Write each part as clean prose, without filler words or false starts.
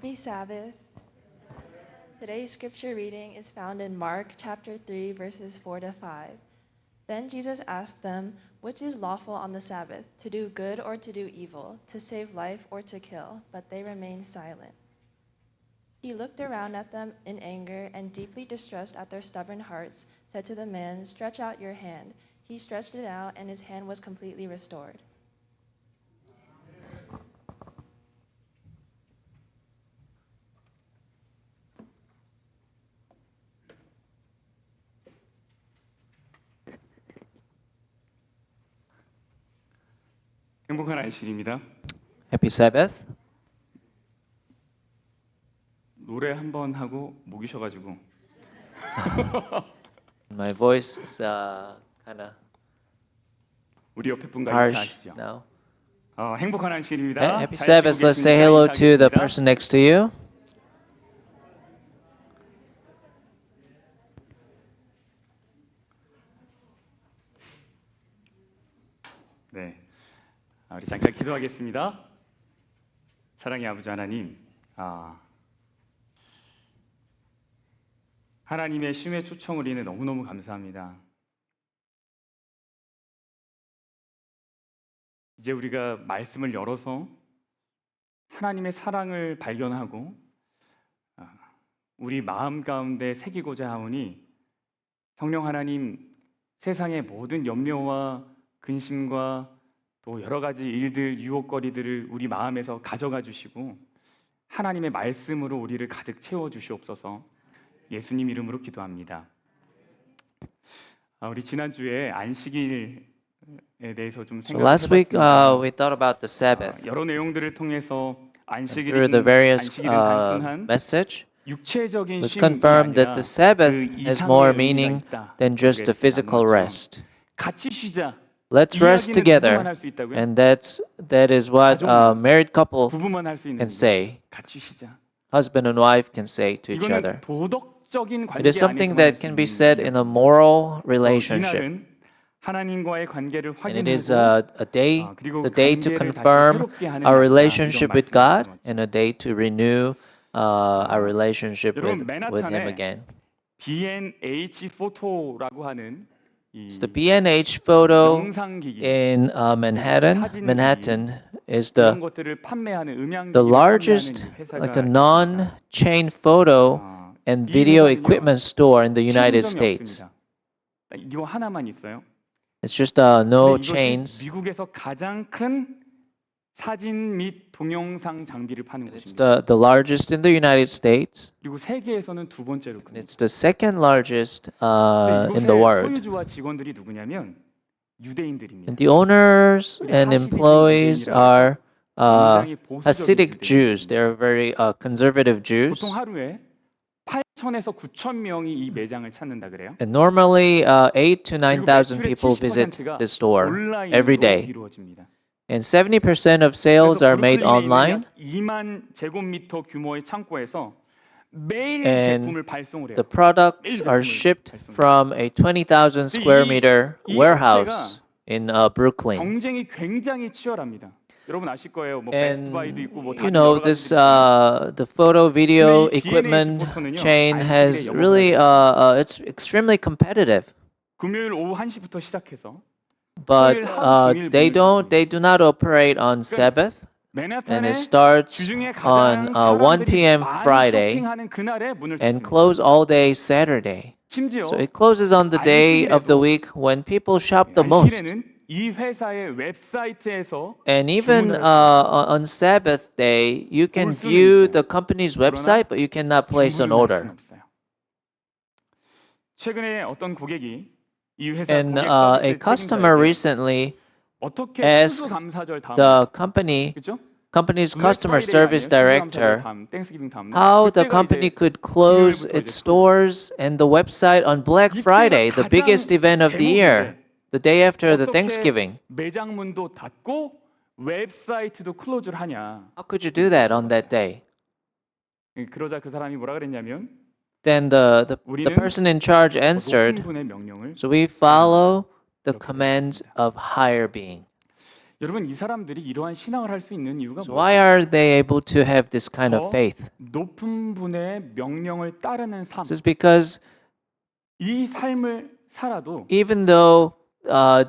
Happy Sabbath. Today's scripture reading is found in Mark chapter 3, verses 4 to 5. Then Jesus asked them, "Which is lawful on the Sabbath, to do good or to do evil, to save life or to kill?" But they remained silent. He looked around at them in anger and, deeply distressed at their stubborn hearts, said to the man, "Stretch out your hand." He stretched it out, and his hand was completely restored. 행복한 안식일입니다. Happy Sabbath. 노래 한 번 하고 목이 쉬어가지고 My voice is kind of 우리 옆에 분과 harsh 인사하시죠. now. 행복한 안식일입니다. Happy 잘 Sabbath. 지내고 Let's say 계십니까? hello to the 인사하겠습니다. person next to you. 네, 우리 잠깐 기도하겠습니다. 사랑의 아버지 하나님, 하나님의 쉼의 초청을 인해 너무너무 감사합니다. 이제 우리가 말씀을 열어서 하나님의 사랑을 발견하고 우리 마음 가운데 새기고자 하오니 성령 하나님, 세상의 모든 염려와 근심과 또 여러 가지 일들, 유혹거리들을 우리 마음에서 가져가 주시고 하나님의 말씀으로 우리를 가득 채워 주시옵소서. 예수님 이름으로 기도합니다. 우리 지난주에 안식일에 대해서 좀 So last week 생각해봤습니다. we thought about the Sabbath. 여러 내용들을 통해서 Through the various 안식일은 단순한 message, 육체적인 it was 쉼이 confirmed 아니라 that the Sabbath 그 has 이상의 more 의미가 meaning 있다. than just the physical rest. 같이 쉬자. Let's rest 이야기는 together, 부부만 할 수 있다고요? and that is what a married couple 부부만 할 수 있는 can say. 같이 쉬자. Husband and wife can say to each 이거는 other. 도덕적인 관계 It is something that can be said in a moral relationship. 이날은 하나님과의 관계를 And it is 확인하고 a day, 그리고 the day to 관계를 다시 confirm 새롭게 하는 our 날이다. relationship 이런 with God, 말씀을 and a day to renew our relationship 여러분, with Him 맨하탄에 again. B&H 포토라고 하는 이 It's the B&H photo 영상기기 in Manhattan is 이런 the 것들을 판매하는 음향기기를 the largest, 판매하는 이 회사가 like a 있습니다. non-chain photo and 이 video 회사는요, equipment store in the United 체인점이 States. 없습니다. 이거 하나만 있어요. It's just no 근데 이것이 chains. 미국에서 가장 큰 사진 및 동영상 장비를 파는 It's 곳입니다. the largest in the United States. 그리고 세계에서는 두 번째로 And 큽니다. it's the second largest 근데 in the 이곳의 world. 소유주와 직원들이 누구냐면 유대인들입니다. And the owners and employees are 굉장히 보수적인 Hasidic 유대인들입니다. Jews. They're very conservative Jews. 보통 하루에 8천에서 9천 명이 이 매장을 찾는다 그래요. And normally 8 to 그리고 9,000 매출의 people visit 70%가 this store every 온라인으로 day. 이루어집니다. And 70% of sales 그래서 are made 브루클린에 있는 online. 약 2만 제곱미터 규모의 창고에서 매일 And 제품을 발송을 해요. The products are shipped from a 20,000 square meter warehouse in Brooklyn. 경쟁이 굉장히 치열합니다. 여러분 아실 거예요. 뭐 And 베스트바이도 있고 뭐 you know this the photo video equipment chain has really it's extremely competitive. 금요일 오후 1시부터 시작해서 But they do not operate on Sabbath, and 맨하탄에 it starts 주중에 on 가장 1 사람들이 p.m. 많이 Friday 쇼핑하는 그날에 문을 and 닫습니다. close all day Saturday. 심지어 So it closes on the day of the week when people shop the most. 안식일에는 이 회사의 웹사이트에서 And even 주문을 할 on Sabbath day, you can view the company's website, but you cannot place an 주문을 할 order. 수는 없어요. 최근에 어떤 고객이 이 회사 And 고객 a 서비스 customer 책임자에게 recently 어떻게 asked 추수감사절 다음 the 날, 그죠? company's 블랙 customer 프라이데이 service 아니에요? director 추수감사절 다음, 땡스기빙 다음 날. how the 그때가 company 이제 could close 금요일부터 its 이제 stores and the website on Black 이때가 Friday, the 가장 biggest event of the year, the day after the 어떻게 Thanksgiving. 매장 문도 닫고 웹사이트도 클로즈를 하냐? How could you do that on that day? 그러자 그 사람이 뭐라 그랬냐면 Then the 우리는 person in charge 높은 answered, 분의 명령을 so we follow the commands of higher being. 여러분 이 사람들이 이러한 신앙을 할 수 있는 이유가 So 뭐예요? why are they able to have this kind of 더 faith? 높은 분의 명령을 따르는 삶. This is because 이 삶을 살아도 even though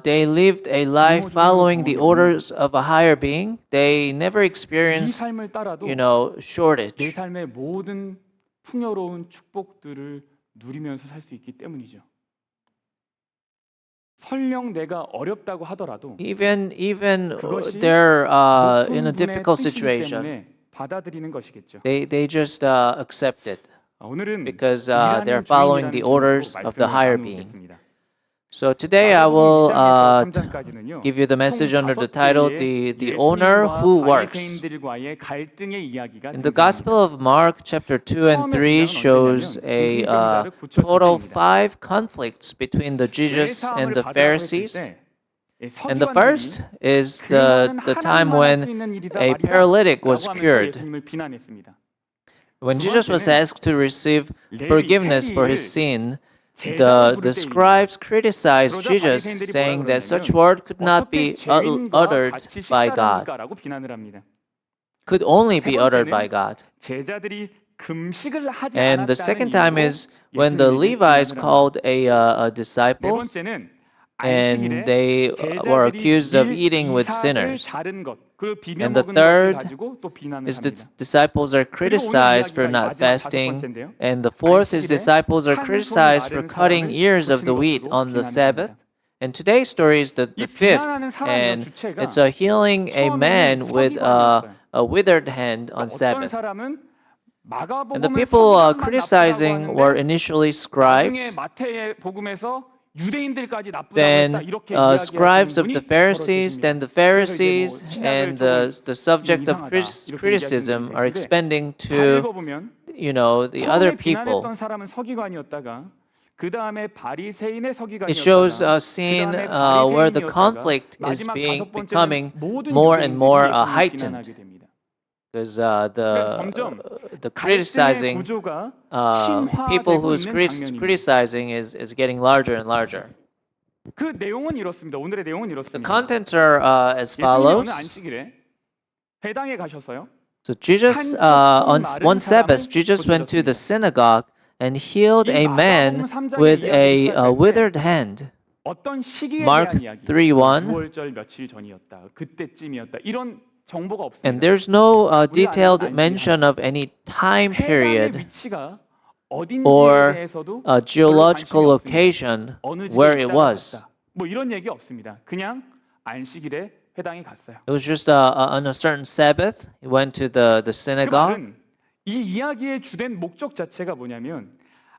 they lived a life following the orders of a higher being, they never 이 experienced, 삶을 따라도 you know, 내 shortage. 삶의 모든 풍요로운 축복들을 누리면서 살 수 있기 때문이죠. 설령 내가 어렵다고 하더라도 Even 그것이 they're in a 높은 분의 difficult 뜻이기 situation, 때문에 받아들이는 것이겠죠. they just accept it 오늘은 because 일하는 they're following 주인이라는 the 제목으로 orders of the 말씀을 higher being. 나누겠습니다. So today I will 마가복음 2장에서 3장까지는요. give you the message under the 총 title 다섯 개의 the owner who 예수님과 works. 바리새인들과의 갈등의 이야기가 In the 등장합니다. Gospel of Mark, chapter 2 and 3 shows a total of 5 conflicts between the Jesus and the Pharisees. And the first is the time when a paralytic was cured. When Jesus was asked to receive forgiveness for his sin, the scribes criticized Jesus, saying that such word could not be uttered by God, could only be uttered by God. And the second time is when the Levites called a disciple and they were accused of eating with sinners. And the third is the disciples are criticized for not fasting. And the fourth is disciples are criticized for cutting ears of the wheat on the Sabbath. And today's story is the fifth, and it's a healing a man with a withered hand on Sabbath. And the people criticizing were initially scribes, then scribes of the Pharisees, then the Pharisees, and the subject of criticism are expanding to, you know, the other people. It shows a scene where the conflict is becoming more and more heightened. Because the criticizing people who's criticizing is getting larger and larger. 그 내용은 이렇습니다. 오늘의 내용은 The 이렇습니다. contents are as 예수님은 follows. 안식일에 회당에 가셔서요. So Jesus, on one Sabbath, Jesus went to the synagogue and healed a man with a withered hand. 어떤 시기에 Mark 대한 이야기. 3:1. 6월절 며칠 전이었다. 그때쯤이었다. 이런 정보가 없습니다. And there's no detailed mention of any time 회당의 period 위치가 어딘지에 or 대해서도 a geological location 어느 where 지역에 it was. 갔다. 뭐 이런 얘기 없습니다. 그냥 안식일에 회당에 갔어요. It was just on a certain Sabbath. He went to the 그 synagogue. 말은 이 이야기의 주된 목적 자체가 뭐냐면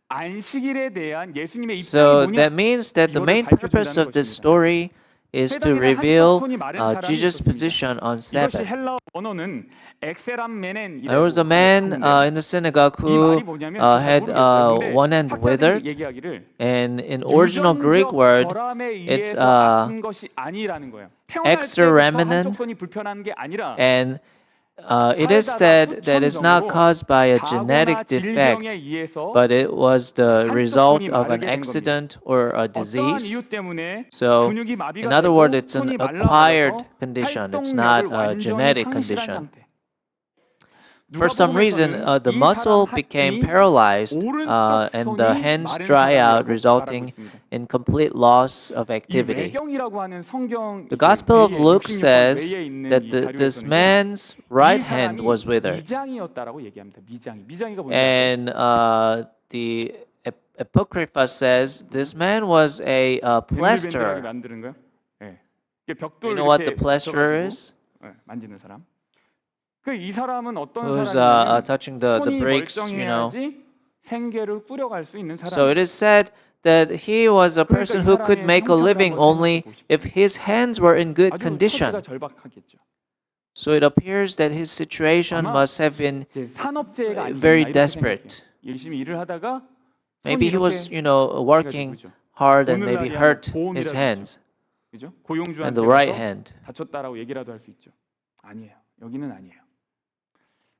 안식일에 대한 예수님의 입장이 So 뭐냐? that means that the main purpose of this story is to reveal Jesus' position on 이것이 Sabbath. 헬라어 언어는 엑세람메넨이라고 There was a man in the synagogue 이 who 말이 뭐냐면 had one hand withered, 얘기하기를 and in original Greek word, it's 아픈 것이 아니라는 거예요. 태어날 exoramenon, 때부터 한쪽 손이 불편한 게 아니라 and it is said that it's not caused by a genetic defect, but it was the result of an accident or a 어떠한 disease. 이유 때문에 So, 근육이 마비가 in other 되고 words, it's 손이 an acquired 말라버려서 condition. It's not 활동력을 a 완전히 genetic 상실한 condition. 상태. For some reason, the muscle became paralyzed and the hands dry out, resulting in complete loss of activity. The Gospel of Luke says that this man's right hand was withered. 미장이었다라고 얘기합니다. 미장이가 뭔지 And the Apocrypha says this man was a plasterer. 만드는 거요? 예. You 벽돌 know what the 이렇게 plasterer 붙여가지고, is? 예, 만지는 사람. 그 이 사람은 어떤 Who's 사람이냐면 touching the 손이 bricks, you know. 멀쩡해야지 생계를 꾸려갈 수 있는 사람. So it is said that he was a person who could make a living only if his hands were in good 아주 condition. 처지가 절박하겠죠. So it appears that his situation must have been 이제 산업재해가 아니냐 very 이렇게 desperate. 생각해요. 열심히 일을 하다가 Maybe he was, you know, working hard and maybe hurt his hands 그죠? and 고용주한테 the right hand. 다쳤다라고 얘기라도 할 수 있죠. 아니에요. 여기는 아니에요.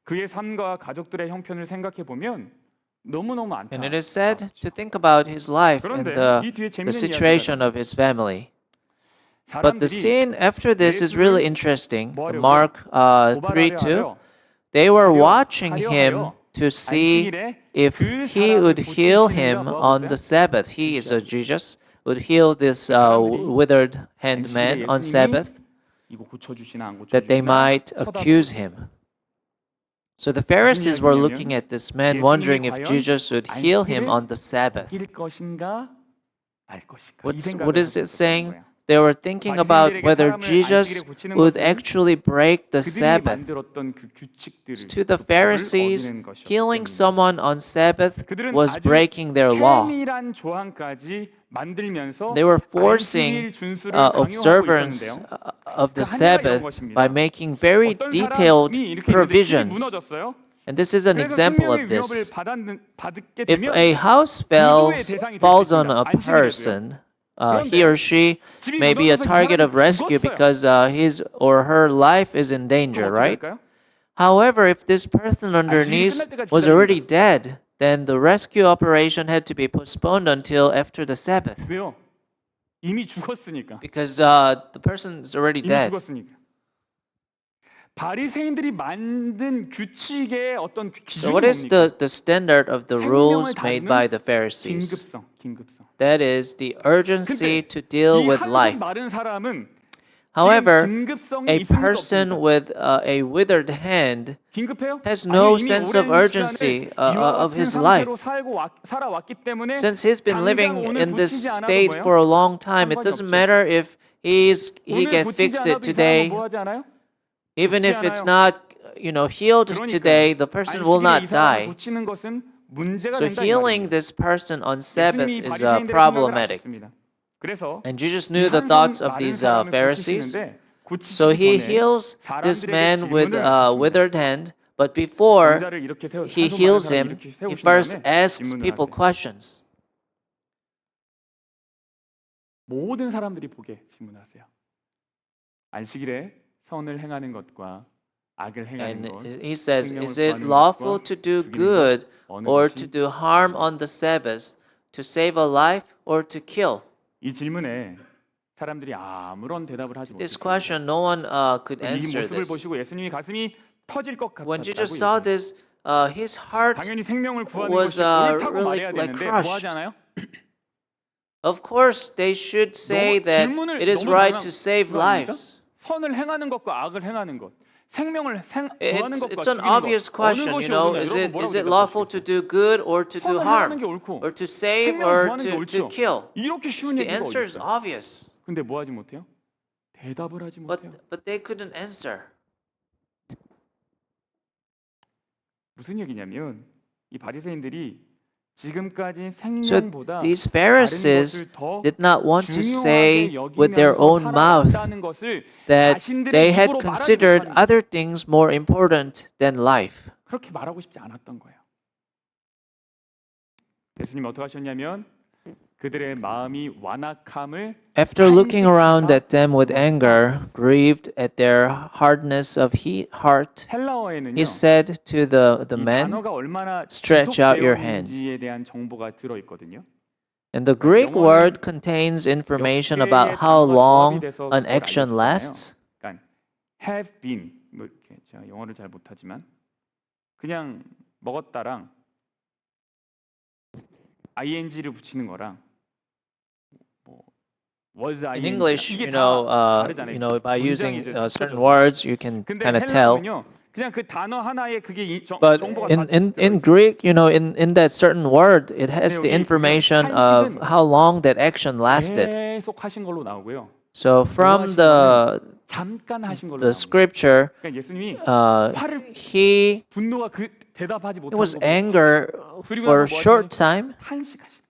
그의 삶과 가족들의 형편을 생각해 보면 너무너무 And it is 안타깝죠. said to think about his life and 그런데 이 뒤에 the 재밌는 situation 이야기가 of his family. But the scene after this is really interesting. Mark 3:2. They were watching him to see if he would heal him on the Sabbath. He is a Jesus, would heal this withered hand man on Sabbath, 이거 고쳐주시나 안 that they 고쳐주시나 might accuse him. So the Pharisees were looking at this man, wondering if Jesus would heal him on the Sabbath. 일 것인가 말 것인가 이 생각을 What is 하고 it 있었던 saying? 거예요. They were thinking about whether Jesus would actually break the 그들이 Sabbath. 만들었던 그 규칙들을 To the 그 법을 Pharisees, 어기는 것이었기 healing 때문에 someone on Sabbath 그들은 was 아주 breaking their law. 세밀한 조항까지 만들면서 They were forcing 안식일 준수를 강요하고 observance 있었는데요. of the 그 한계가 이런 Sabbath 것입니다. by making very 어떤 detailed 사람이 이렇게 있는데 집이 provisions. 무너졌어요. And this is an 그래서 example 생명의 of 위협을 this. 받게 If 되면 a house falls on a person, he or she may be a target of rescue because his or her life is in danger, right? 할까요? However, if this person underneath was already dead, then the rescue operation had to be postponed until after the Sabbath 왜요? 이미 죽었으니까. because the person is already 이미 dead. 죽었으니까. 바리새인들이 만든 규칙의 어떤 So 기준이 what is 뭡니까? the standard of the rules made by the Pharisees? 긴급성. That is the urgency to deal with 이 life. 마른 사람은 However, 지금 긴급성이 a 있습니까? person 없습니까? with a withered hand 긴급해요? has no 아니요, 이미 sense of 오랜 urgency 시간을 이와 of 같은 his 상태로 life. 살아왔기 때문에 Since he's been 당장 living 오늘 in this 고치지 않아도 state 뭐예요? for a long time, it 상관이 doesn't 없죠. matter if he 오늘 gets 고치지 fixed it 않아도 이 사람은 today, 뭐 하지 않아요? even 죽지 if it's 않아요. not healed 그러니까요. today, the person will 안식일에 not 이 사람을 die. 고치는 것은 문제가 So 된다 이 healing 말입니다. this person on Sabbath 예수님이 is 바리새인들의 생각을 problematic. 아셨습니다. 그래서 And Jesus 이 knew the 한 thoughts 손 of 마른 these 사람을 Pharisees. 고치시는데 고치시기 So he 전에 heals this 사람들에게 man with 질문을 a 하십니다. withered hand, but before 의자를 이렇게 세워 he 한 손 마른 heals 사람을 him, 이렇게 he 세우신 first 다음에 asks 질문을 people 하세요. questions. 모든 사람들이 보게 질문하세요. 안식일에 선을 행하는 것과 악을 행하는 And 것 he says, 생명을 is it 구하는 lawful 것과 to do 죽이는 good 것, 어느 or 것이 to do harm on the Sabbath, to save a life or to kill? 이 질문에 사람들이 아무런 대답을 하지 This 못했어요. question, no one could 이 answer 모습을 this. 보시고 예수님이 가슴이 터질 것 When 같았다고 Jesus saw 얘기해요. this, his heart, 당연히 생명을 구하는 was, 것이 옳다고 really 말해야 like 되는데 뭐 crushed. 하지 않아요? of course, they should say 너무 that 질문을 it is 너무 right 당황- to save 그거 아닙니까? lives. 선을 행하는 것과 악을 행하는 것, 생명을 구하는 것과 It's an 죽이는 obvious 것, 어느 question, 것이 you know. 옳으냐? Is 여러분 it 뭐라고 lawful to 대답하시겠어요? do good or to do 선을 행하는 게 harm, 옳고 or to save 생명을 or 구하는 게 to 옳죠. kill? 이렇게 쉬운 The 얘기가 answer 어디 is 있어요? obvious, 근데 뭐 하지 못해요? 대답을 하지 못해요. but they couldn't answer. 무슨 얘기냐면 이 바리새인들이 지금까지 So 생명보다 these 다른 Pharisees 것을 더 did not want to 중요하게 say with their 여기면서 own mouth 살아왔다는 것을 that 자신들의 they had 입으로 말하지 considered 못하는 other things more important than life. 그렇게 말하고 싶지 않았던 거예요. 예수님이 어떻게 하셨냐면 그들의 마음이 완악함을 After looking around 탄식하사 at them with anger, grieved at their hardness of heart, 헬라어에는요. he said to the 이 men, 단어가 얼마나 "Stretch out your 지속되어 hand." 있는지에 대한 정보가 들어 있거든요. and the Greek word contains information about how long an action lasts. 그러니까 have been 뭐 이렇게 제가 영어를 잘 못하지만 그냥 먹었다랑 ing를 붙이는 거랑 뭐 was In ing English, 이게 you know, by using certain words, you can 근데 kind of tell. 헬라어는요 그냥 그 단어 하나에 그게 But 정보가 in Greek, you know, in that certain word, it has the information of how long that action lasted. 계속 하신 걸로 나오고요. So from the 잠깐 하신 걸로 the 나옵니다. scripture, 그러니까 예수님이 he 분노가 그 대답하지 it 못한 was 거 anger for a short time. 탄식하시다.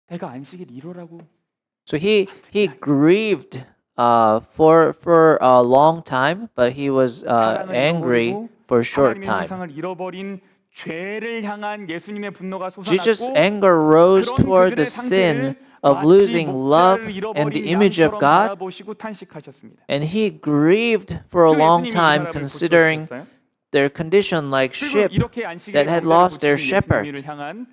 내가 안식일 1호라고 So he grieved for a long time, but he was angry for a short 하나님의 time. 형상을 잃어버린 죄를 향한 예수님의 분노가 Jesus' 솟아났고 anger rose 그런 toward the 그들의 sin 상태를 of 마치 losing love 목자를 and the 잃어버린 image of 양처럼 God, 바라보시고 탄식하셨습니다. and he grieved for a 그럼 long 예수님이 이 time, 사람을 considering 고쳐주셨어요? their condition like 그리고 sheep 이렇게 안식일에 that had 목자를 lost their 고치신 shepherd. 예수님을 향한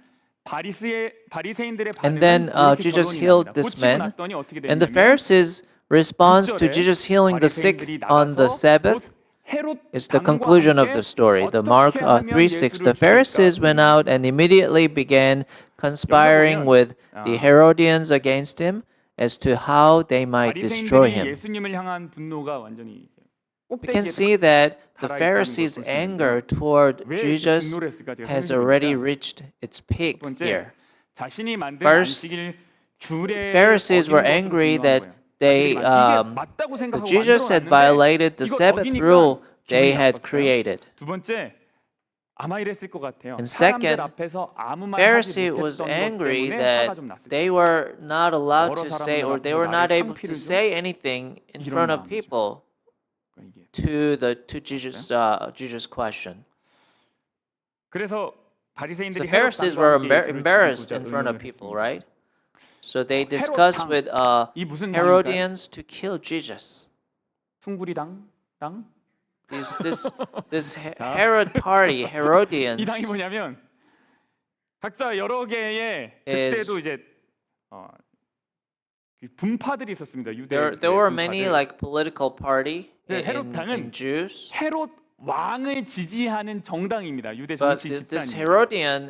바리새인들의 And then 반응은 이렇게 Jesus 결론이 healed 납니다. this 고치고 man. 났더니 어떻게 And the 되냐면 Pharisees' response to 9절에 Jesus healing the sick 바리새인들이 on the 나가서 Sabbath 곧 헤롯 is the 왕과 conclusion of 함께 the story. The Mark 어떻게 하면 3:6. The 예수를 Pharisees went 죽일까 out and immediately began conspiring 보면, with the 아, Herodians against him as to how they might destroy 바리새인들이 him. 예수님을 향한 분노가 완전히 We can 꼭대기에 see that the 달아 있다는 걸 Pharisees' 볼 수 anger 있는데요. toward 왜 이렇게 Jesus 분노를 했을까 제가 has 설명드리니까 already reached its 첫 peak 번째 here. 자신이 만든 First, 안식일 규례를 Pharisees were 어긴 것으로 angry 분노한 that 거예요. they 이게 맞다고 that 생각하고 Jesus had 만들어놨는데 violated the 이걸 Sabbath 어기니까 rule they 기분이 had 나빴어요. created. 두 번째 아마 이랬을 것 같아요. And 사람들 second, 앞에서 아무 말 하지 Pharisee was 못했던 것 angry 때문에 that 화가 좀 났을 they 거예요. were not allowed 여러 to say, 사람들 or they 앞에서 were not 나를 able to 창피를 좀 say anything in 이런 front of 마음이죠. people 그러니까 이게 to Jesus' question. 그래서 So 바리새인들이 헤롯 Pharisees 왕과 were 함께 예수를 embarrassed 죽이고자 in front of 의논을 people, 했습니다. right? So they 헤롯 discussed 당. with 이 무슨 당일까요? Herodians to kill Jesus. 퉁구리 당? This Herod party, 이 당이 Herodians, 뭐냐면 각자 여러 개의 is 그때도 이제 그 분파들이 있었습니다. 유대 there were many 분파들. like political party 네, 헤롯 in 당은 Jews. 헤롯 왕을 지지하는 정당입니다. 유대 But 정치 this 집단입니다. Herodian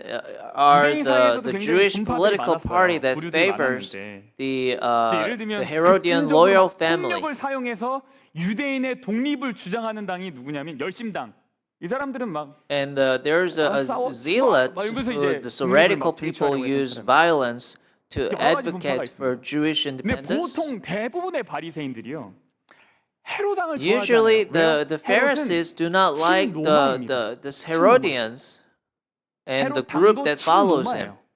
are 유대인 사이에서도 the 굉장히 Jewish 분파들이 political party 많았어요. that 부류들이 favors 많았는데 the 예를 들면 Herodian 극진적으로 loyal 막 family. 폭력을 사용해서 유대인의 독립을 주장하는 당이 누구냐면 열심당. 이 사람들은 막 And there's a 싸워, zealots 막 이러면서 who 이제 the 독립을 radical 막 people 쟁취하려고 했던 use 사람들. violence to 여러 가지 분파가 advocate for 있습니다. Jewish 근데 independence. 보통 대부분의 바리새인들이요 헤로당을 Usually 좋아하지 않아요. the 왜요? Pharisees do not like 친로마입니다. this Herodians and the 헤롯 group 당도 that follows 친로마예요. him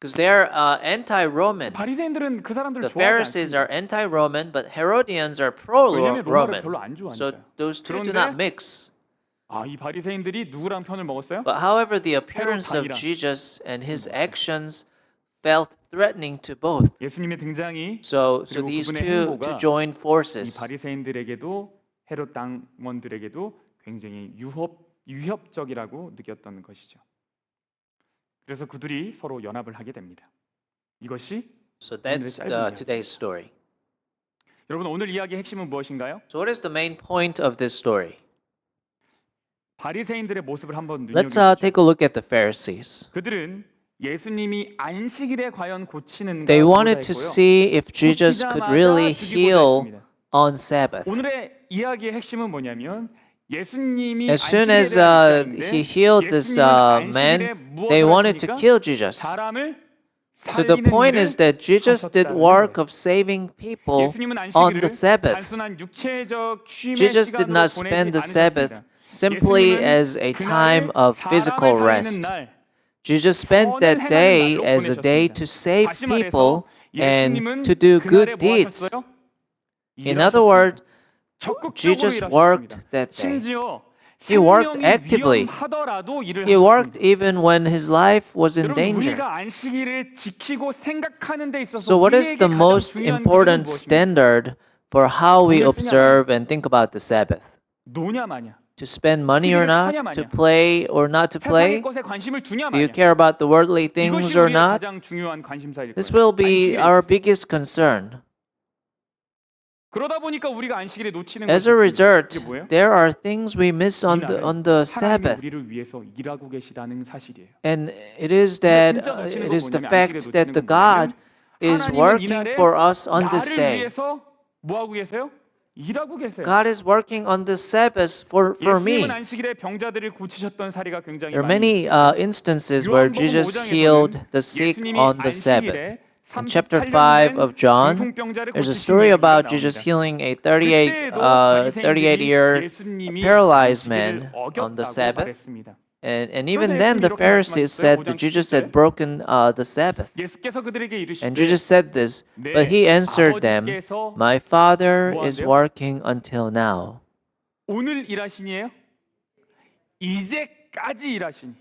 because they're anti-Roman. 바리새인들은 그 사람들 The 좋아하지 Pharisees 않습니다. are anti-Roman, but Herodians are 왜냐면 로마를 pro-Roman. 별로 안 So 좋아하니까요. those two do 그런데 not mix. 이 바리새인들이 누구랑 편을 먹었어요? But however, the appearance of 당이랑 Jesus and his actions felt threatening to both. 예수님의 등장이 So 그리고 these 그분의 two 행보가 join 이 forces. 바리새인들에게도 헤롯 당원들에게도 굉장히 위협적이라고 느꼈던 것이죠. 그래서 그들이 서로 연합을 하게 됩니다. 이것이 So that's today's story. 여러분 오늘 이야기의 핵심은 무엇인가요? So what is the main point of this story? 바리새인들의 모습을 한번 Let's 눈여겨보죠. take a look at the Pharisees. 그들은 예수님이 안식일에 과연 고치는가 They wanted to 보고자 했고요. see if Jesus could really 고치자마자 heal 죽이고자 했습니다. on Sabbath. 오늘의 이야기의 핵심은 뭐냐면 예수님이 As soon as 안식일에 he healed this man, they wanted to kill Jesus. 사람을 So the point is that Jesus did work of saving people on the Sabbath. 단순한 육체적 쉼의 Jesus did 시간으로 not 보내지 spend the Sabbath 않으셨습니다. simply 예수님은 as a time 그날을 of physical 사람을 rest. 살리는 날, Jesus spent that day as a day to save 다시 people 말해서 and 예수님은 to do 그날에 good 뭐 deeds. 하셨어요? In other words, 적극적으로 Jesus 일하셨습니다. worked that day. 심지어 He worked 생명이 actively. 위험하더라도 일을 He worked 하셨습니다. even when his life was in 여러분 danger. 우리가 안식일을 지키고 생각하는 데 있어서 So what is 우리에게 the 가장 most 중요한 important 기준은 무엇입니까? standard for how we observe and think about the Sabbath? 노냐 마냐 To spend money or TV를 not? 사냐 마냐? To play or not to 세상의 play? 것에 관심을 두냐 Do you 마냐 care about the worldly things 이것이 or 우리의 not? 가장 중요한 관심사일 This 거예요. will be 안식일. our biggest concern. 그러다 보니까 우리가 안식일에 놓치는 As 것이 a 있습니다. result, 이게 뭐예요? there are things we miss on the 하나님은 Sabbath. 우리를 위해서 일하고 계시다는 사실이에요. And it is that 진짜 놓치는 it 건 is the 뭐냐면, fact 안식일에 that 놓치는 the 건 뭐냐면, God is 하나님은 working 이날에 for us on this 나를 day. 위해서 뭐 하고 계세요? 일하고 계세요. God is working on the Sabbath for me. 예수님은 안식일에 병자들을 고치셨던 사례가 굉장히 There are 많이 many 있어요. instances where 요한복음 Jesus 5장에서는 healed the sick 예수님이 on the 안식일에 Sabbath. In chapter 5 38년 of John, 중풍병자를 there's a 고치신 story 얘기가 about 나옵니다. Jesus healing a 그때도 바리새인들이 38-year 예수님이 paralyzed 안식일을 man on the 어겼다고 Sabbath. 말했습니다. And even then, the Pharisees said that Jesus had broken the Sabbath. 예수께서 그들에게 And 이르시되 Jesus said this, but he answered them, My Father is working until now. 오늘 일하시니에요? 이제까지 일하시니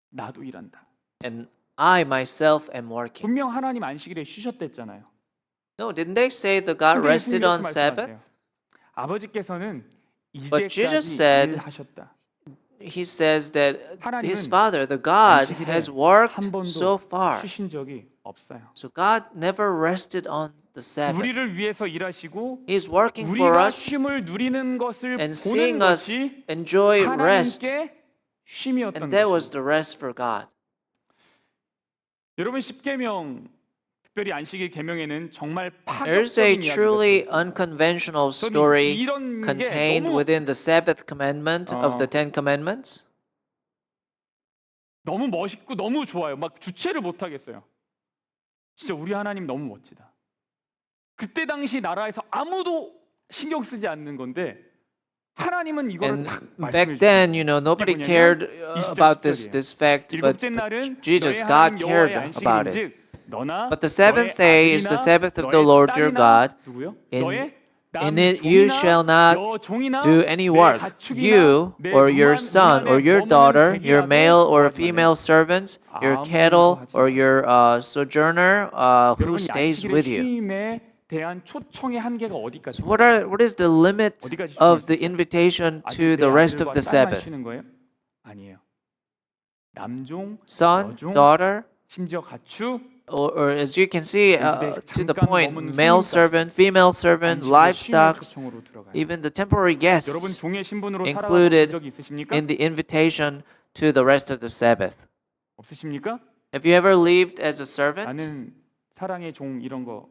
나도 일한다. And I myself am working. 분명 하나님 안식일에 쉬셨댔잖아요. No, didn't they say that God 근데 rested 예수님이 on 이렇게 말씀하세요. Sabbath? 아버지께서는 But Jesus 이제까지 said, 일하셨다. he says that his 하나님은 father, the God, 안식일에 has worked 한 번도 so far. 쉬신 적이 없어요. So God never rested on the Sabbath. 우리를 위해서 일하시고 He's working for 우리가 us 쉼을 누리는 것을 and 보는 seeing us 것이 enjoy rest. 하나님께 쉼이었던 And that was 것입니다. the rest for God. 여러분 십계명 특별히 안식일 계명에는 정말 There's a 파격적인 truly 이야기가 있어요. unconventional 저는 story 이런 게 contained 너무 within the Sabbath commandment of the Ten Commandments. 너무 멋있고 너무 좋아요. 막 주체를 못 하겠어요. 진짜 우리 하나님 너무 멋지다. 그때 당시 나라에서 아무도 신경 쓰지 않는 건데 하나님은 이거를 And 딱 back 말씀해 then, 주시죠. nobody 이게 cared 뭐냐면 about 20절 this fact, but 일곱째 날은 Jesus, 너의 God 하나님 cared 여호와의 about it. 안식일인즉 너나 But the seventh day is the Sabbath of the Lord your God. 누구요? In it you shall not do any work, you or your son or your daughter, your male or female servants, your cattle or your sojourner who stays with you. 쉼에 대한 초청의 한계가 어디까지? What is the limit of the invitation to the rest of the Sabbath? 쉬는 거예요? 아니에요. 남종, Son, 여종, daughter, 심지어 가축, or as you can see, to the 잠깐 point, 머무는 male 손님까지. servant, female servant, 안식일에 livestock, 쉼의 초청으로 들어가요. even the temporary 여러분 guests 종의 신분으로 살아본 included 적이 있으십니까? in the invitation to the rest of the Sabbath. 없으십니까? Have you ever lived as a servant? 나는 사랑의 종 이런 거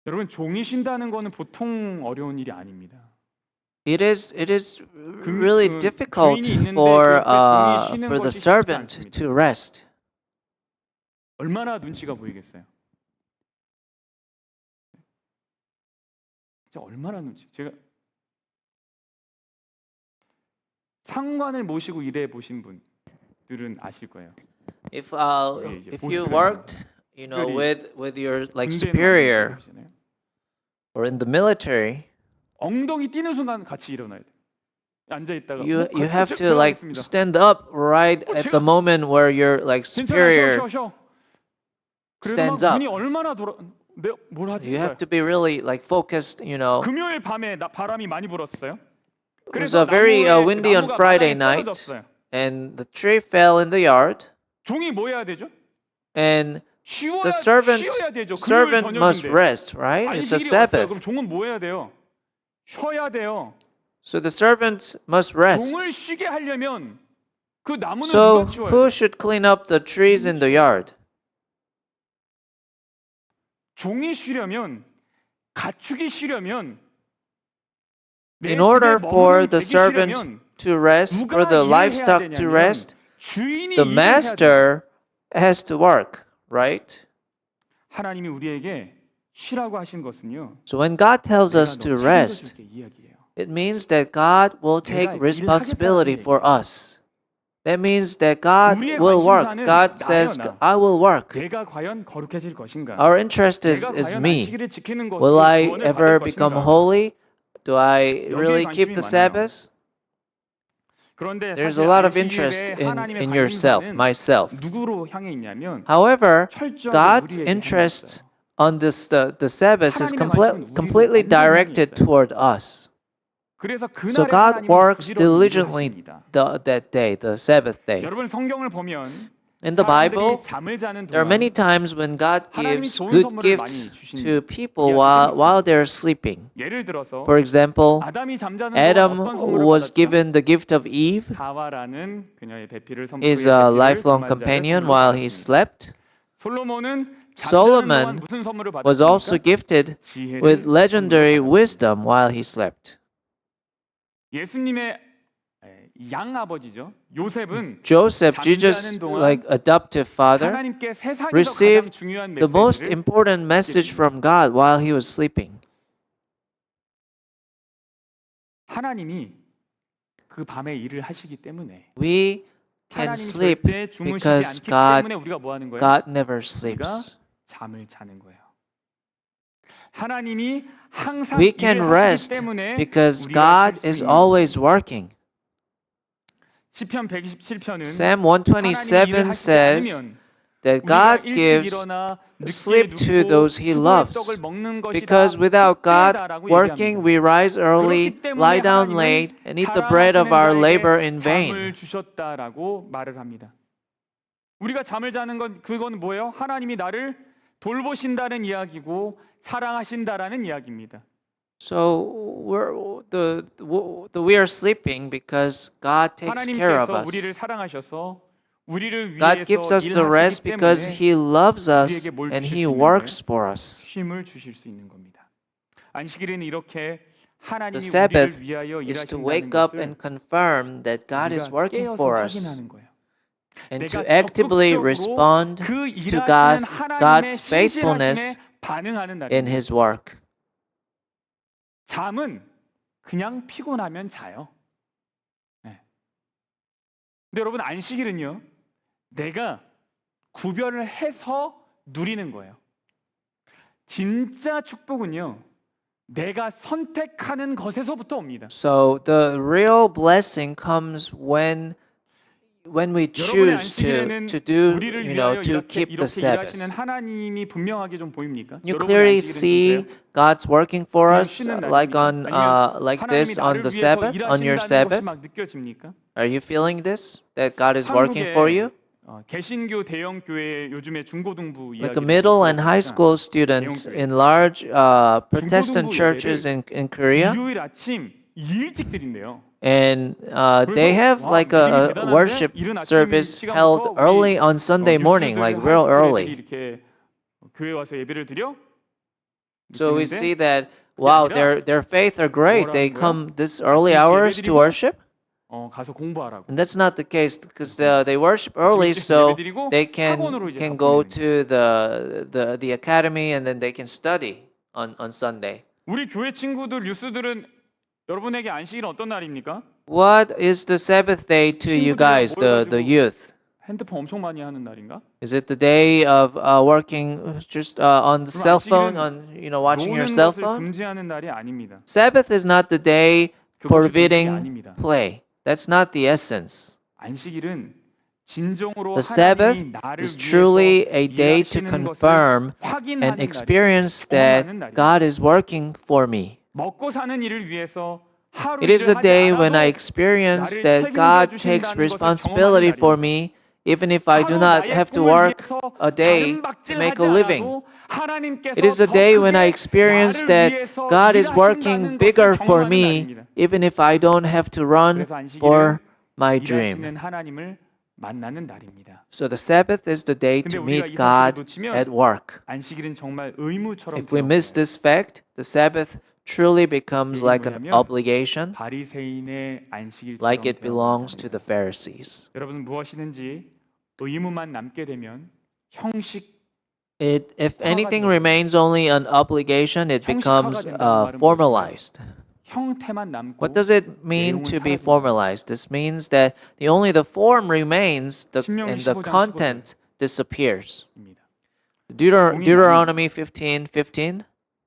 여러분 종이 쉰다는 거는 보통 어려운 일이 아닙니다. It is really difficult 주인이 있는데 for 그때 종이 쉬는 the 것이 쉽지 servant 않습니다. to rest. 얼마나 눈치가 보이겠어요. 진짜 얼마나 눈치. 제가 상관을 모시고 일해 보신 분들은 아실 거예요. If 예, 이제 if you 보스라는 worked, 특별히 with your like 군대에 superior 많이 계시잖아요. or in the military, 엉덩이 뛰는 순간 같이 일어나야 돼. 앉아 있다가 you have to like stand up right at the moment where your like superior stands up. 눈이 얼마나 돌아 내가 뭘 하지? You have to be really like focused, 금요일 밤에 바람이 많이 불었어요. It was very windy on Friday night, 떨어졌어요. and the tree fell in the yard, 종이 뭐 해야 되죠? and 쉬어야, the servant 쉬어야 되죠. 금요일 servant must 저녁인데. rest, right? It's a 안식일이 없어요. Sabbath. 그럼 종은 뭐 해야 돼요? 쉬어야 돼요. So the servant must rest. 종을 쉬게 하려면 그 나무는 So 누가 치워야 who 돼요? should clean up the trees in the yard? 종이 쉬려면 가축이 쉬려면 내 In order 집에 for 머무는 the 객이 servant 쉬려면 to rest, 누가 for the 일을 해야 livestock to 되냐면 rest, 주인이 the 일을 해야 돼요. master has to work, right? 하나님이 우리에게 쉬라고 하신 것은요. So when God tells 내가 us 너 to 책임져 rest, 줄게 이야기예요. it means that God will take 내가 responsibility 일하겠다는 for us. That means that God 우리의 will work. 관심사는 God 나예요, says, 나. I will work. 내가 과연 거룩해질 것인가? Our interest 내가 is 과연 me. 안식일을 지키는 것으로 Will I 구원을 ever 받을 become 것인가? holy? Do I really 여기에 keep the 관심이 많아요. Sabbath? 그런데 There's 사실 a lot of 안식일에 interest 하나님의 in yourself, 관심사는 myself. 누구로 향해 있냐면 However, 철저하게 God's 우리에게 향해 interest 있어요. on the Sabbath is 하나님의 관심은 우리로 completely 완전히 directed 있어요. toward us. 그래서 So 그날에 God 하나님은 works 부지런히 diligently 일하십니다. that day, the Sabbath day. 여러분 성경을 보면 In the Bible, 사람들이 잠을 자는 there are many 동안 times when God gives 좋은 good 선물을 gifts 많이 주신 to people 이야기가 while they're sleeping. 예를 들어서 For example, 아담이 잠자는 Adam 동안 어떤 선물을 was 받았죠? given the gift of Eve, 하와라는 그녀의 배필을 his lifelong companion, while he slept. 솔로몬은 Solomon 무슨 선물을 was also 받았습니까? gifted 지혜를 with legendary 선물로 받았습니다. wisdom while he slept. 예수님의 양아버지죠. 요셉은 Joseph, Jesus' like adoptive father, 하나님께 세상에서 가장 received 중요한 the most 메시지를 important message from God while he was sleeping. 하나님이 그 밤에 일을 하시기 때문에 We can 하나님이 sleep 절대 주무시지 because 않기 God 때문에 우리가 뭐 하는 거예요? God never 우리가 sleeps. 잠을 자는 거예요. 하나님이 항상 We can 일을 rest 하시기 때문에 because 우리가 God 쉴수 is 있는 always working. 시편 127편은 Psalm 127 says that God gives sleep to those He loves. Because without God working, we rise early, lie down late, and eat the bread of our labor in vain. 잠을 주셨다라고 말을 합니다. 우리가 잠을 자는 건 그건 뭐예요? 하나님이 나를 돌보신다는 이야기고 사랑하신다라는 이야기입니다. So we are sleeping because God takes care of 하나님께서 us. 우리를 사랑하셔서 우리를 God gives 위해서 us the rest 일하시기 because 때문에 He loves us 우리에게 뭘 and 주실 He 수 works 있는데 for us. 쉼을 주실 수 있는 겁니다. 안식일에는 이렇게 The 하나님이 Sabbath 우리를 위하여 is to 일하신다는 wake up 것을 and confirm that God is 우리가 working 깨어서 for us 확인하는 거예요. and to 내가 actively 적극적으로 respond 그 to 일하시는 God's 하나님의 faithfulness 신실하심에 반응하는 in 날입니다. His work. 잠은 그냥 피곤하면 자요. 네. 근데 여러분 안식일은요, 내가 구별을 해서 누리는 거예요. 진짜 축복은요, 내가 선택하는 것에서부터 옵니다. So the real blessing comes when we choose to do, 우리를 to 위하여 keep the 이렇게 Sabbath. 일하시는 하나님이 분명하게 좀 보입니까? You 여러분의 clearly 안식일은 see 좀 그래요? God's working for 그냥 us 쉬는 like 날입니까? on 아니면 like 하나님이 this on 나를 the 위해서 Sabbath, on your 일하신다는 것이 Sabbath. 막 느껴집니까? Are you feeling this? That God is working for you? 개신교 대형 교회 요즘에 중고등부 Like 이야기 middle and high school students in large Protestant churches in Korea, 일요일 아침 일찍 드린대요. and they have like a worship service held early on Sunday morning, like real early. 이렇게 교회 와서 예배를 드려. So we see that wow, their faith are great. They come this early hours to worship. 가서 공부하라고. And that's not the case because they worship early, so they can go to the academy and then they can study on Sunday. 우리 교회 친구들 유스들은 여러분에게 안식일은 어떤 날입니까? What is the Sabbath day to you guys, the youth? 핸드폰 엄청 많이 하는 날인가? Is it the day of working just on the cell phone, on watching your cell 노는 것을 phone? 금지하는 날이 아닙니다. Sabbath is not the day 그것이 forbidding 아닙니다. play. That's not the essence. 안식일은 진정으로 The Sabbath 하나님이 나를 is truly a 위해서 day to 일하시는 confirm 것을 확인하는 and 날이에요. experience 경험하는 that 날이에요. God is working for me. 먹고 사는 일을 위해서 하루 It is a 일을 day 하지 when I 않아도 experience 나를 that God 책임져 takes 주신다는 것을 responsibility 경험하는 for 날이에요. me, even if I do 하루 not 나의 have to 꿈을 work 위해서 a day 다른 to make a 박질하지 living. 않아도 하나님께서 It is a 더 day when I 크게 experience 나를 that 위해서 God is 일하신다는 working 것을 bigger for 경험하는 me, 날입니다. even if I don't have to run 그래서 안식일은 for my dream. 일하시는 하나님을 만나는 날입니다. So the Sabbath is the day 근데 to 우리가 meet 이 God 사실을 놓치면 at work. 안식일은 정말 의무처럼 If we miss this fact, the Sabbath truly becomes like an 뭐냐면 obligation, 바리새인의 안식일처럼 like it 되어 belongs 버립니다. to the Pharisees. 여러분 무엇이든지 의무만 남게 되면 형식 If anything remains only an obligation, it becomes formalized. 형태만 남고 What does it mean to be 내용은 formalized? This means that only the form remains 신명기 and the 15장 content disappears. 사라집니다. Deuteronomy 15:15.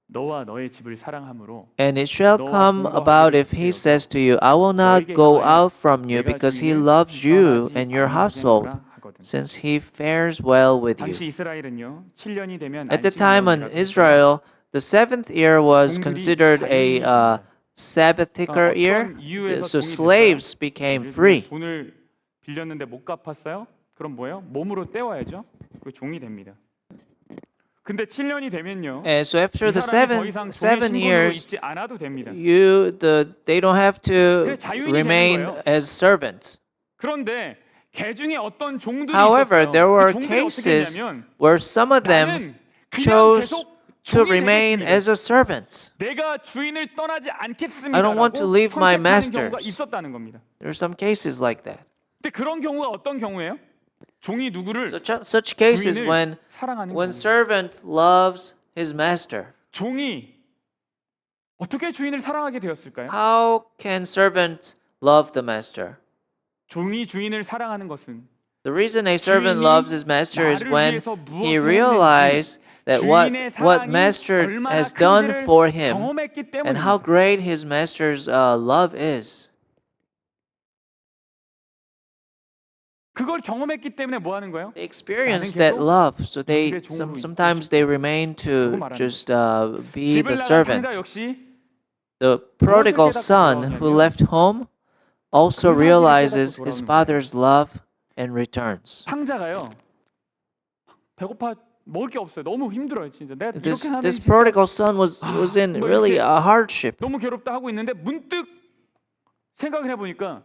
너와 너의 집을 사랑함으로 And it shall come about if he says to you, I will not go out from you because he loves you and your household, since he fares well with 당시 you. 이스라엘은요 7년이 되면 At the time in Israel, the seventh year was considered a Sabbathical year, so slaves became free. 돈을 빌렸는데 못 갚았어요? 그럼 뭐예요? 몸으로 떼워야죠. 그 종이 됩니다. 근데 7년이 되면요. And so after the 이 사람이 더 이상 seven 종의 신분으로 years, 있지 않아도 됩니다. they don't have to 그래서 자유인이 remain 되는 거예요. as servants. 그런데 개 중에 어떤 종들이 However, 있었어요. there were 그 종들이 어떻게 cases 했냐면 where some of them 나는 그냥 chose 계속 to 종이 remain 되겠습니다. as a servant. 내가 주인을 떠나지 않겠습니다. I don't want to leave my 경우가 masters. 있었다는 겁니다. There are some cases like that. 근데 그런 경우가 어떤 경우예요? 종이 누구를 Such cases 주인을 when 사랑하는 경우. servant loves his master. 종이 어떻게 주인을 사랑하게 되었을까요? How can servant love the master? 종이 주인을 사랑하는 것은 The reason a servant 주인이 loves his master is 나를 when 위해서 무엇을 he 했는지, realizes that what 주인의 사랑이 master 얼마나 has done 큰지를 for him 경험했기 and how 때문입니다. great his master's love is. 그걸 경험했기 때문에 뭐 하는 거예요? They experienced that love, so they sometimes they remain to just be 집을 the 나간 servant. 탕자 역시 The prodigal son who left home also realizes his father's love and returns. 탕자가요. 배고파 먹을 게 없어요. 너무 힘들어요, 진짜. 내가 이렇게 This 사는 this 진짜 prodigal son was in 뭐 really 이렇게 a hardship. 너무 괴롭다 하고 있는데 문득 생각을 해보니까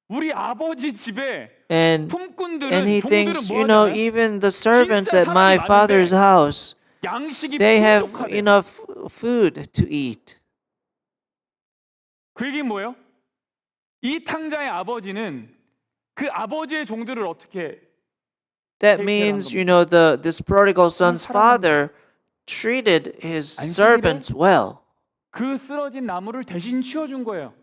우리 아버지 집에 And 품꾼들은 he 종들은 thinks, 뭐 you know, 하잖아요? even the servants 진짜 at my 사람이 father's 많은데 house, 양식이 they have 풍족하대. enough food to eat. 그 얘기는 뭐예요? 이 탕자의 아버지는 그 아버지의 종들을 어떻게 That means, you know, this prodigal son's father treated his servants well. 그 쓰러진 나무를 대신 치워준 거예요.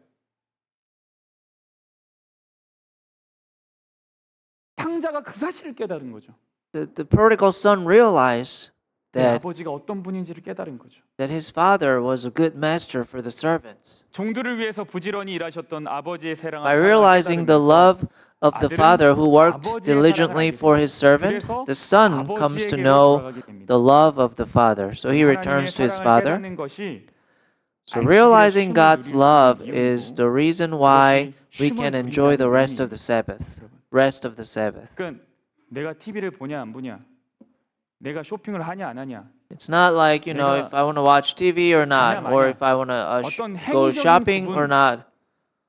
탕자가 그 사실을 깨달은 거죠. The prodigal son realized 내 that 아버지가 어떤 분인지를 깨달은 거죠. that his father was a good master for the servants. 종들을 위해서 부지런히 일하셨던 아버지의 사랑을 By realizing the love of the father who worked diligently for his servant, the son comes to know the love of the father. So he returns to his father. So realizing God's love is the reason why we can enjoy the rest of the Sabbath. Rest of the Sabbath. 그러니까 내가 TV를 보냐 안 보냐, 내가 쇼핑을 하냐 안 하냐, It's not like, you know, if I want to watch TV or not, or if I want to go shopping or not.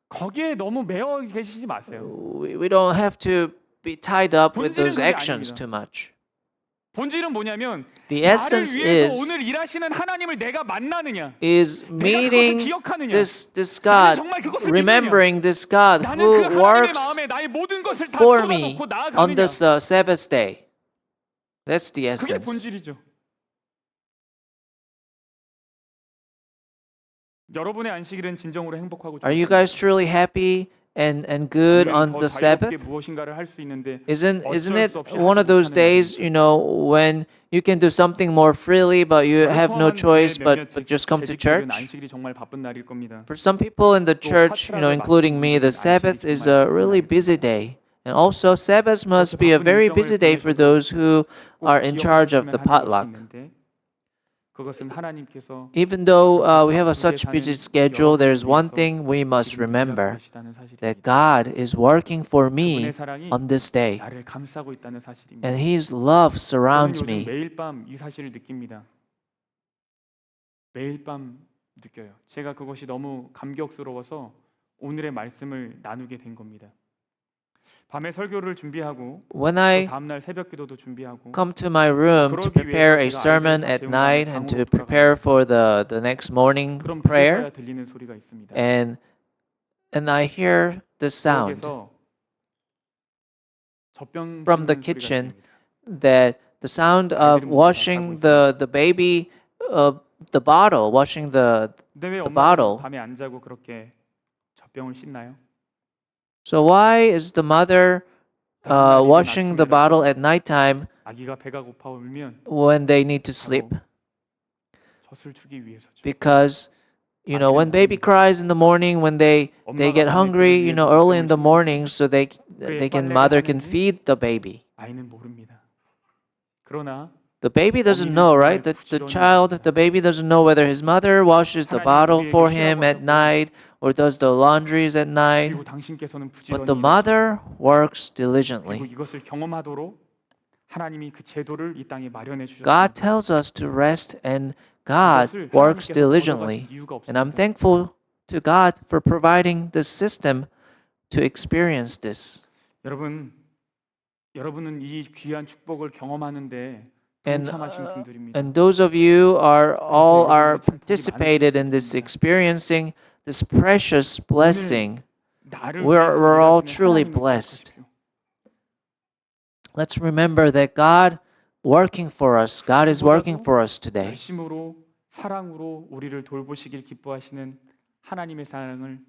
거기에 너무 매여 계시지 마세요. We don't have to be tied up with those actions too much. 본질은 뭐냐면 The 나를 essence 위해서 is 오늘 일하시는 하나님을 내가 만나느냐, meeting 기억하느냐. this God, 정말 그것을 remembering this God 나는 그 who 하나님의 works 마음에 나의 모든 것을 다 for me 쏟아놓고 나아가느냐. on this Sabbath day. That's the 그게 essence. 본질이죠. 여러분의 안식일은 진정으로 행복하고 Are you guys truly happy and good on the Sabbath? 무엇인가를 할 수 있는데 Isn't it one of those days, you know, when you can do something more freely, but you have no choice but just come to church? 안식일이 정말 바쁜 날일 겁니다. For some people in the church, you know, including me, the Sabbath is a really busy day. And also, Sabbath must be a very busy day for those who are in charge of the potluck. 그것은 하나님께서 Even though we have such busy schedule, there's one thing we must remember, that God is working for me on this day, 나를 감싸고 있다는 사실입니다. and His love surrounds 저는 요즘 me. 매일 밤 이 사실을 느낍니다. 매일 밤 느껴요. 제가 그것이 너무 감격스러워서 오늘의 말씀을 나누게 된 겁니다. 밤에 설교를 준비하고 When 또 I 다음 날 새벽 기도도 준비하고 come to my room to prepare a sermon at night and to prepare for the next morning 그럼 prayer, 그제서야 들리는 소리가 있습니다. and I hear the sound 부엌에서 젖병 from the 씻는 소리가 kitchen, 들립니다. that the sound of washing the baby, the bottle, washing the 근데 왜 the 엄마가 bottle. 밤에 안 자고 그렇게 젖병을 씻나요? So why is the mother washing the bottle at nighttime 아기가 배가 고파 울면 when they need to sleep? 젖을 주기 위해서죠. Because, you know, when baby cries in the morning, when they get hungry, you know, early in the morning, so mother can feed the baby. 아이는 모릅니다. 그러나 The baby doesn't know, right? The baby doesn't know whether his mother washes the bottle for him at night or does the laundries at night. 그리고 당신께서는 But the 부지런히 mother works 그리고 diligently. 이것을 경험하도록 하나님이 그 제도를 이 땅에 마련해 God 주셨습니다. tells us to rest, and God works diligently. And I'm thankful to God for providing this system to experience this. 여러분은 이 귀한 축복을 경험하는데 And 동참하신 분들입니다. and those of you are participated in this experiencing this precious blessing. We're all truly blessed. Let's remember that God working for us. God is working for us today. 열심으로 사랑으로 우리를 돌보시길 기뻐하시는 하나님의 사랑을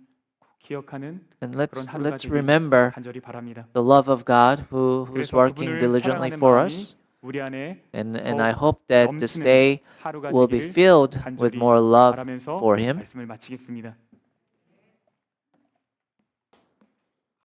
기억하는 And 그런 let's 하루가 되기를 remember 간절히 바랍니다. the love of God who's 그래서 working 그분을 diligently 사랑하는 for 마음이 us. 우리 안에 And I hope that this 넘치는 day 하루가 will be 되기를 filled with 간절히 more love 바라면서 for Him. 말씀을 마치겠습니다.